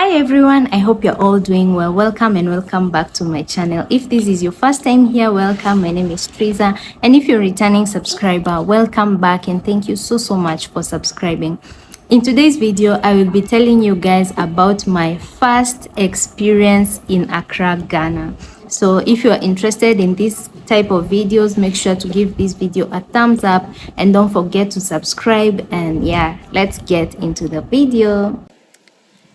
Hi everyone, I hope you're all doing well. Welcome and welcome back to my channel. If this is your first time here, welcome. My name is Teresa, and if you're a returning subscriber, welcome back and thank you so much for subscribing. In today's video, I will be telling you guys about my first experience in Accra, Ghana. So if you're interested in this type of videos, make sure to give this video a thumbs up and don't forget to subscribe. And yeah, let's get into the video.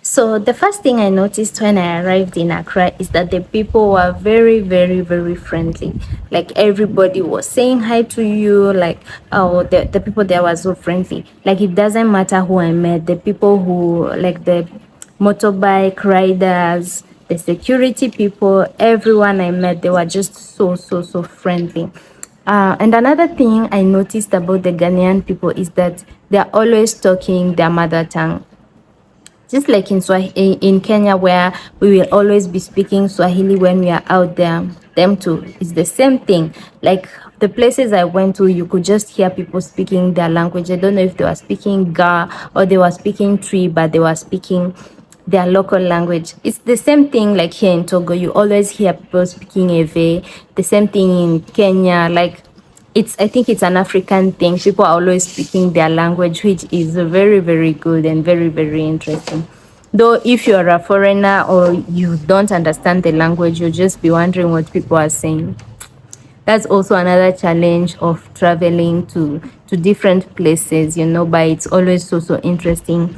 So the first thing I noticed when I arrived in Accra is that the people were very friendly. Like everybody was saying hi to you. Like, oh, the people there were so friendly. Like it doesn't matter who I met, the people who, like the motorbike riders, the security people, everyone I met, they were just so friendly. And another thing I noticed about the Ghanaian people is that they're always talking their mother tongue. Just like in Kenya, where we will always be speaking Swahili when we are out there, them too, it's the same thing. Like the places I went to, you could just hear people speaking their language. I don't know if they were speaking Ga or they were speaking Tree, but they were speaking their local language. It's the same thing like here in Togo. You always hear people speaking Ewe. The same thing in Kenya. Like I think it's an African thing. People are always speaking their language, which is very good and very interesting. Though if you're a foreigner or you don't understand the language, you'll just be wondering what people are saying. That's also another challenge of traveling to different places, but it's always so interesting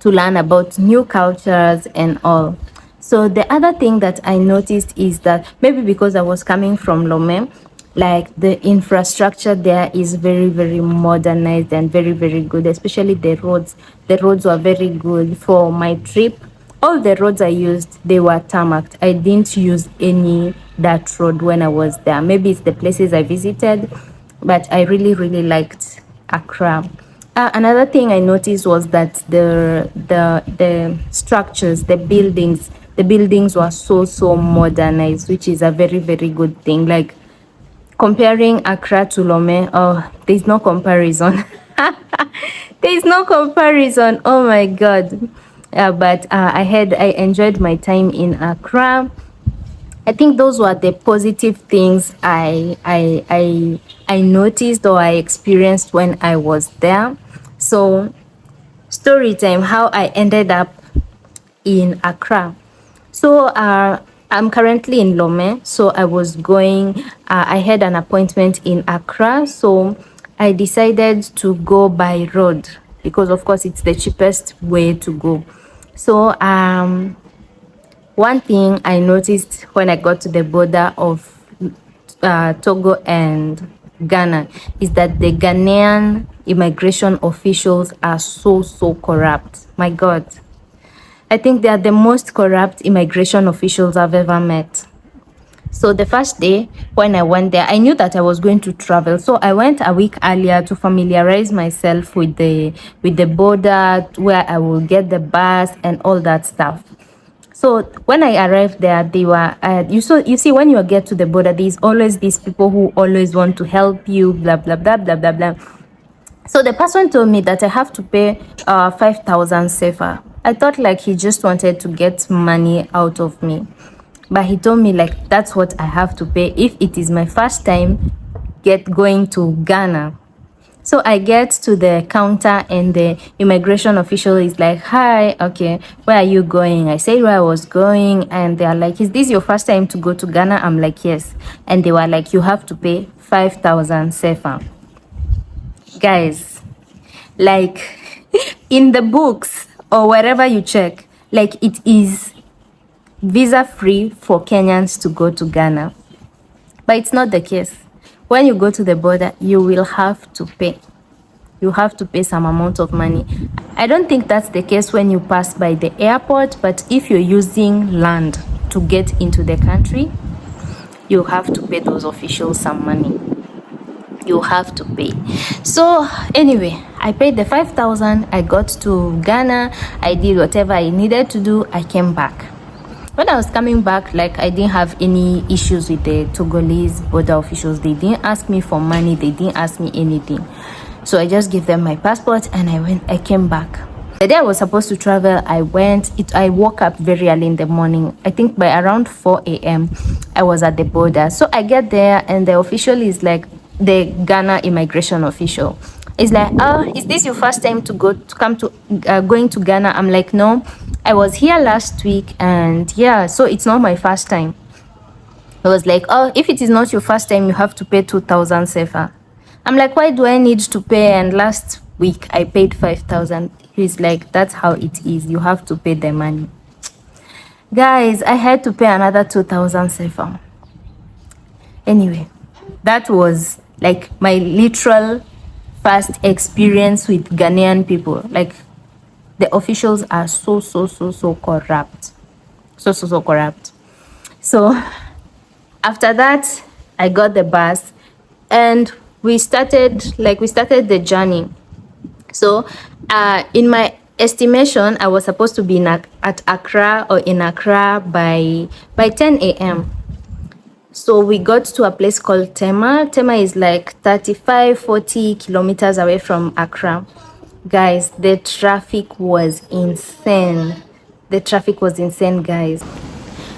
to learn about new cultures and all. So the other thing that I noticed is that maybe because I was coming from Lome, like the infrastructure there is very modernized and very good, especially the roads. The roads were very good for my trip. All the roads I used, they were tarmacked. I didn't use any dirt road when I was there. Maybe it's the places I visited, but I really liked Accra. Another thing I noticed was that the structures, the buildings were so modernized, which is a very good thing. Like comparing Accra to Lome, oh, there's no comparison. There's no comparison. Oh my God. But I enjoyed my time in Accra. I think those were the positive things I noticed or I experienced when I was there. So story time, how I ended up in Accra. So I'm currently in Lome, so I was going, I had an appointment in Accra, so I decided to go by road because of course it's the cheapest way to go. So one thing I noticed when I got to the border of Togo and Ghana is that the Ghanaian immigration officials are so corrupt. My God. I think they are the most corrupt immigration officials I've ever met. So the first day when I went there, I knew that I was going to travel. So I went a week earlier to familiarize myself with the border, where I will get the bus and all that stuff. So when I arrived there, they were, you see, when you get to the border, there's always these people who always want to help you, blah. So the person told me that I have to pay 5,000 sefa. I thought like he just wanted to get money out of me. But he told me like that's what I have to pay if it is my first time going to Ghana. So I get to the counter and the immigration official is like, hi, okay, where are you going? I said where I was going and they're like, is this your first time to go to Ghana? I'm like, yes. And they were like, you have to pay 5,000 sefa. Guys, like in the books or wherever you check, like it is visa free for Kenyans to go to Ghana, but it's not the case. When you go to the border, you will have to pay. You have to pay some amount of money. I don't think that's the case when you pass by the airport, but if you're using land to get into the country, you have to pay those officials some money. You have to pay. So anyway, I paid the 5,000. I got to Ghana. I did whatever I needed to do. I came back. When I was coming back, like I didn't have any issues with the Togolese border officials. They didn't ask me for money. They didn't ask me anything. So I just gave them my passport and I came back. The day I was supposed to travel, I woke up very early in the morning. I think by around 4 a.m. I was at the border. So I get there and the official is like, the Ghana immigration official. It's like, oh, is this your first time going to Ghana? I'm like, no, I was here last week and yeah, so it's not my first time. I was like, oh, if it is not your first time, you have to pay 2,000 sefa. I'm like, why do I need to pay? And last week I paid 5,000. He's like, that's how it is. You have to pay the money. Guys, I had to pay another 2,000 sefa. Anyway, that was like my literal first experience with Ghanaian people. Like, the officials are so corrupt. So corrupt. So after that, I got the bus and we started the journey. So in my estimation, I was supposed to be at Accra or in Accra by 10 a.m. So we got to a place called Tema. Tema is like 35-40 kilometers away from Accra. Guys, the traffic was insane. Guys.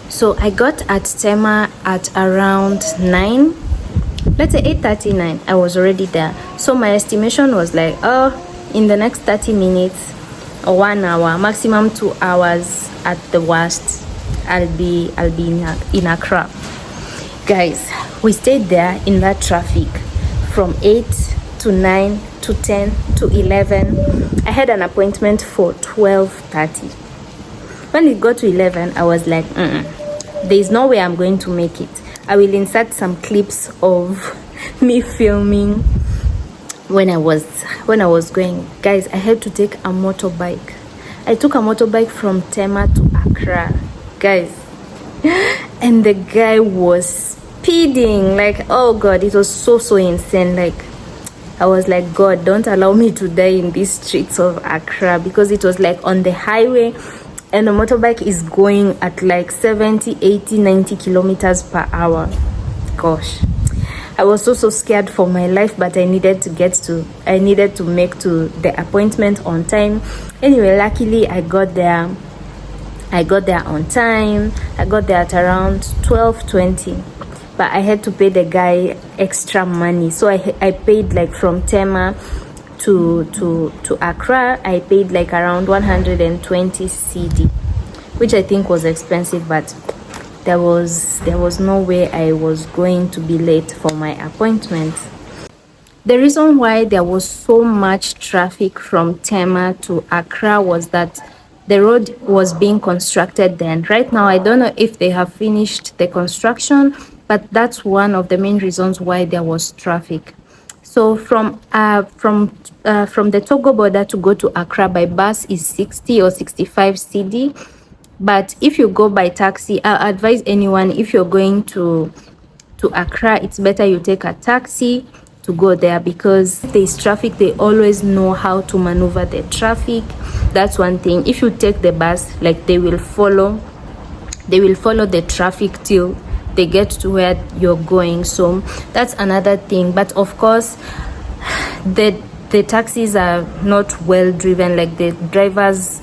So I got at Tema at around 9, let's say 8:39. I was already there. So my estimation was like, oh, in the next 30 minutes or 1 hour, maximum 2 hours at the worst, I'll be in Accra. Guys, we stayed there in that traffic from 8 to 9 to 10 to 11. I had an appointment for 12:30. When it got to 11, I was like, there's no way I'm going to make it. I will insert some clips of me filming when I was going. Guys, I had to take a motorbike. I took a motorbike from Tema to Accra, guys, and the guy was speeding like, oh god, it was so insane. Like, I was like, God, don't allow me to die in these streets of Accra, because it was like on the highway and the motorbike is going at like 70, 80, 90 kilometers per hour. Gosh, I was so scared for my life, but I needed to make to the appointment on time. Anyway, luckily I got there on time. I got there at around 12:20, but I had to pay the guy extra money. So I paid like from Tema to Accra, I paid like around 120 CD, which I think was expensive, but there was no way I was going to be late for my appointment. The reason why there was so much traffic from Tema to Accra was that the road was being constructed then. Right now, I don't know if they have finished the construction, but that's one of the main reasons why there was traffic. So from the Togo border to go to Accra by bus is 60 or 65 CD. But if you go by taxi, I advise anyone, if you're going to Accra, it's better you take a taxi to go there, because there's traffic. They always know how to maneuver the traffic. That's one thing. If you take the bus, like, they will follow the traffic till they get to where you're going. So that's another thing. But of course, the taxis are not well driven. Like, the drivers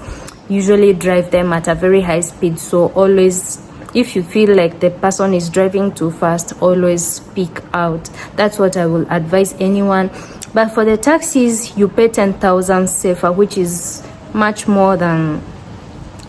usually drive them at a very high speed. So always, if you feel like the person is driving too fast, always speak out. That's what I will advise anyone. But for the taxis, you pay 10,000 sefa, which is much more than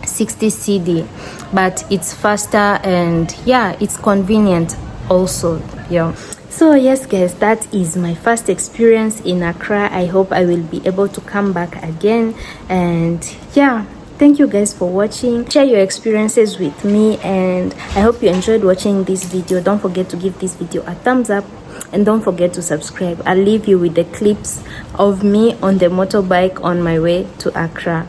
60 CD, but it's faster and yeah, it's convenient also. Yeah. So yes guys, that is my first experience in Accra. I hope I will be able to come back again. And yeah, thank you guys for watching. Share your experiences with me, and I hope you enjoyed watching this video. Don't forget to give this video a thumbs up, and don't forget to subscribe. I'll leave you with the clips of me on the motorbike on my way to Accra.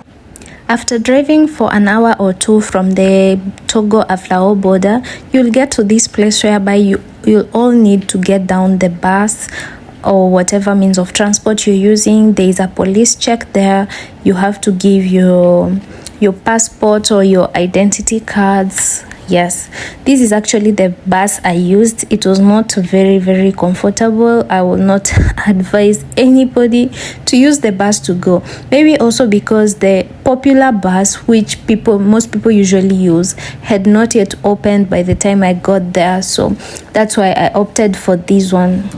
After driving for an hour or two from the Togo Aflao border, you'll get to this place whereby you'll all need to get down the bus or whatever means of transport you're using. There is a police check there. You have to give your your passport or your identity cards. Yes, this is actually the bus I used. It was not very comfortable. I will not advise anybody to use the bus to go. Maybe also because the popular bus, which most people usually use, had not yet opened by the time I got there, so that's why I opted for this one.